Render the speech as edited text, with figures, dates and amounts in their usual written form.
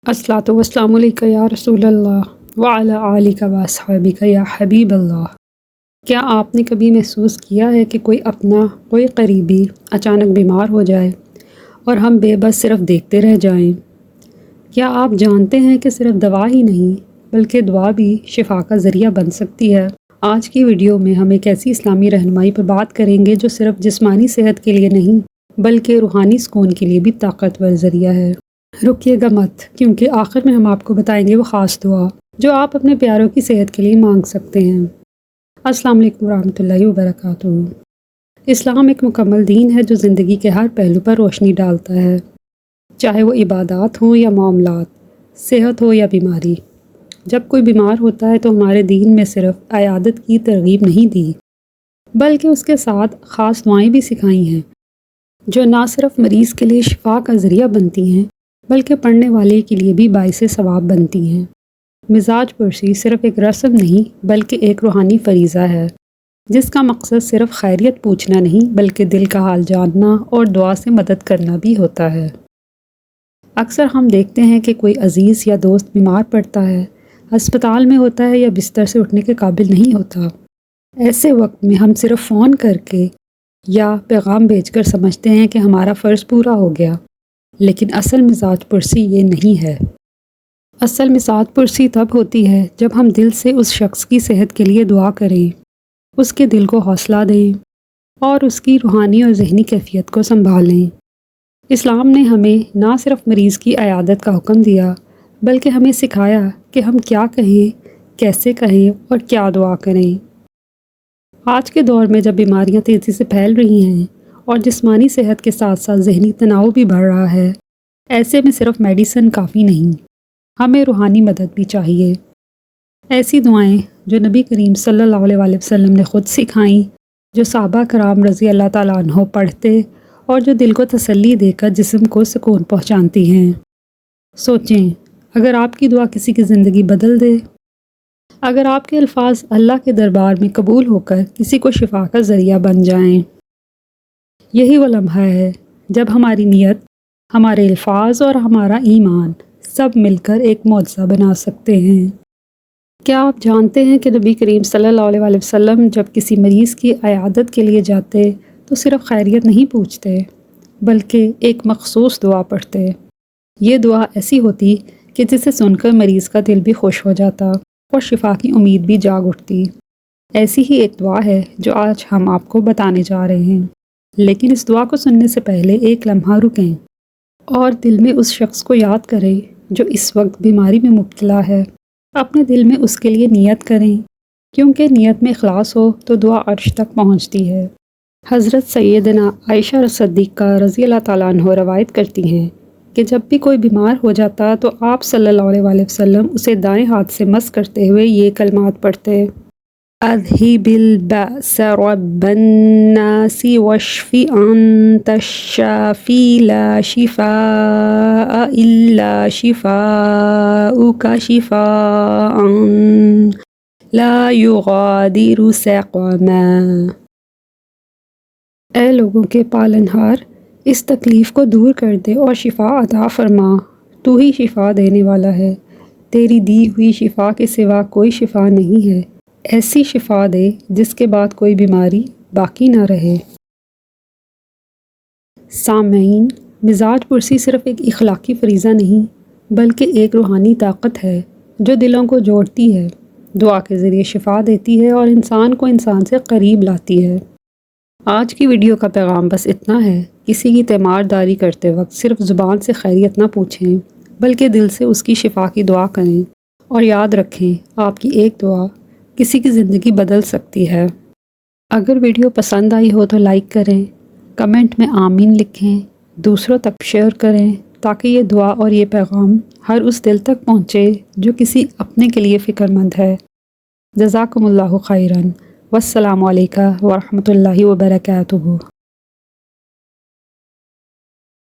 الصلاۃ والسلام علیکہ یا رسول اللہ وعلی آلک و اصحابک یا حبیب اللہ۔ کیا آپ نے کبھی محسوس کیا ہے کہ کوئی اپنا، کوئی قریبی اچانک بیمار ہو جائے اور ہم بے بس صرف دیکھتے رہ جائیں؟ کیا آپ جانتے ہیں کہ صرف دوا ہی نہیں بلکہ دعا بھی شفا کا ذریعہ بن سکتی ہے؟ آج کی ویڈیو میں ہم ایک ایسی اسلامی رہنمائی پر بات کریں گے جو صرف جسمانی صحت کے لیے نہیں بلکہ روحانی سکون کے لیے بھی طاقتور ذریعہ ہے۔ رکیے گا مت، کیونکہ آخر میں ہم آپ کو بتائیں گے وہ خاص دعا جو آپ اپنے پیاروں کی صحت کے لیے مانگ سکتے ہیں۔ السلام علیکم ورحمۃ اللہ وبرکاتہ۔ اسلام ایک مکمل دین ہے جو زندگی کے ہر پہلو پر روشنی ڈالتا ہے، چاہے وہ عبادات ہوں یا معاملات، صحت ہو یا بیماری۔ جب کوئی بیمار ہوتا ہے تو ہمارے دین میں صرف عیادت کی ترغیب نہیں دی بلکہ اس کے ساتھ خاص دعائیں بھی سکھائی ہیں جو نہ صرف مریض کے لیے شفا کا ذریعہ بنتی ہیں بلکہ پڑھنے والے کے لیے بھی باعث ثواب بنتی ہیں۔ مزاج پرسی صرف ایک رسم نہیں بلکہ ایک روحانی فریضہ ہے جس کا مقصد صرف خیریت پوچھنا نہیں بلکہ دل کا حال جاننا اور دعا سے مدد کرنا بھی ہوتا ہے۔ اکثر ہم دیکھتے ہیں کہ کوئی عزیز یا دوست بیمار پڑتا ہے، ہسپتال میں ہوتا ہے یا بستر سے اٹھنے کے قابل نہیں ہوتا۔ ایسے وقت میں ہم صرف فون کر کے یا پیغام بھیج کر سمجھتے ہیں کہ ہمارا فرض پورا ہو گیا، لیکن اصل مزاج پرسی یہ نہیں ہے۔ اصل مزاج پرسی تب ہوتی ہے جب ہم دل سے اس شخص کی صحت کے لیے دعا کریں، اس کے دل کو حوصلہ دیں اور اس کی روحانی اور ذہنی کیفیت کو سنبھالیں۔ اسلام نے ہمیں نہ صرف مریض کی عیادت کا حکم دیا بلکہ ہمیں سکھایا کہ ہم کیا کہیں، کیسے کہیں اور کیا دعا کریں۔ آج کے دور میں جب بیماریاں تیزی سے پھیل رہی ہیں اور جسمانی صحت کے ساتھ ساتھ ذہنی تناؤ بھی بڑھ رہا ہے، ایسے میں صرف میڈیسن کافی نہیں، ہمیں روحانی مدد بھی چاہیے۔ ایسی دعائیں جو نبی کریم صلی اللہ علیہ وآلہ وسلم نے خود سکھائیں، جو صحابہ کرام رضی اللہ تعالیٰ عنہ پڑھتے اور جو دل کو تسلی دے کر جسم کو سکون پہنچانتی ہیں۔ سوچیں، اگر آپ کی دعا کسی کی زندگی بدل دے، اگر آپ کے الفاظ اللہ کے دربار میں قبول ہو کر کسی کو شفا کا ذریعہ بن جائیں، یہی وہ لمحہ ہے جب ہماری نیت، ہمارے الفاظ اور ہمارا ایمان سب مل کر ایک معجزہ بنا سکتے ہیں۔ کیا آپ جانتے ہیں کہ نبی کریم صلی اللہ علیہ وآلہ وسلم جب کسی مریض کی عیادت کے لیے جاتے تو صرف خیریت نہیں پوچھتے بلکہ ایک مخصوص دعا پڑھتے۔ یہ دعا ایسی ہوتی کہ جسے سن کر مریض کا دل بھی خوش ہو جاتا اور شفا کی امید بھی جاگ اٹھتی۔ ایسی ہی ایک دعا ہے جو آج ہم آپ کو بتانے جا رہے ہیں، لیکن اس دعا کو سننے سے پہلے ایک لمحہ رکیں اور دل میں اس شخص کو یاد کریں جو اس وقت بیماری میں مبتلا ہے۔ اپنے دل میں اس کے لیے نیت کریں، کیونکہ نیت میں اخلاص ہو تو دعا عرش تک پہنچتی ہے۔ حضرت سیدنا عائشہ صدیقہ رضی اللہ تعالیٰ عنہ روایت کرتی ہیں کہ جب بھی کوئی بیمار ہو جاتا تو آپ صلی اللہ علیہ وآلہ وسلم اسے دائیں ہاتھ سے مس کرتے ہوئے یہ کلمات پڑھتے: اذهب البأس رب الناس واشف انت الشافی لا شفاء الا شفاؤک شفاء لا یغادر سقما۔ اے لوگوں کے پالنہار، اس تکلیف کو دور کر دے اور شفا عطا فرما، تو ہی شفا دینے والا ہے، تیری دی ہوئی شفا کے سوا کوئی شفا نہیں ہے، ایسی شفا دے جس کے بعد کوئی بیماری باقی نہ رہے۔ سامعین، مزاج پرسی صرف ایک اخلاقی فریضہ نہیں بلکہ ایک روحانی طاقت ہے جو دلوں کو جوڑتی ہے، دعا کے ذریعے شفا دیتی ہے اور انسان کو انسان سے قریب لاتی ہے۔ آج کی ویڈیو کا پیغام بس اتنا ہے، کسی کی تیمارداری کرتے وقت صرف زبان سے خیریت نہ پوچھیں بلکہ دل سے اس کی شفا کی دعا کریں، اور یاد رکھیں آپ کی ایک دعا کسی کی زندگی بدل سکتی ہے۔ اگر ویڈیو پسند آئی ہو تو لائک کریں، کمنٹ میں آمین لکھیں، دوسروں تک شیئر کریں تاکہ یہ دعا اور یہ پیغام ہر اس دل تک پہنچے جو کسی اپنے کے لیے فکر مند ہے۔ جزاکم اللہ خیراً، والسلام علیکم ورحمۃ اللہ وبرکاتہ۔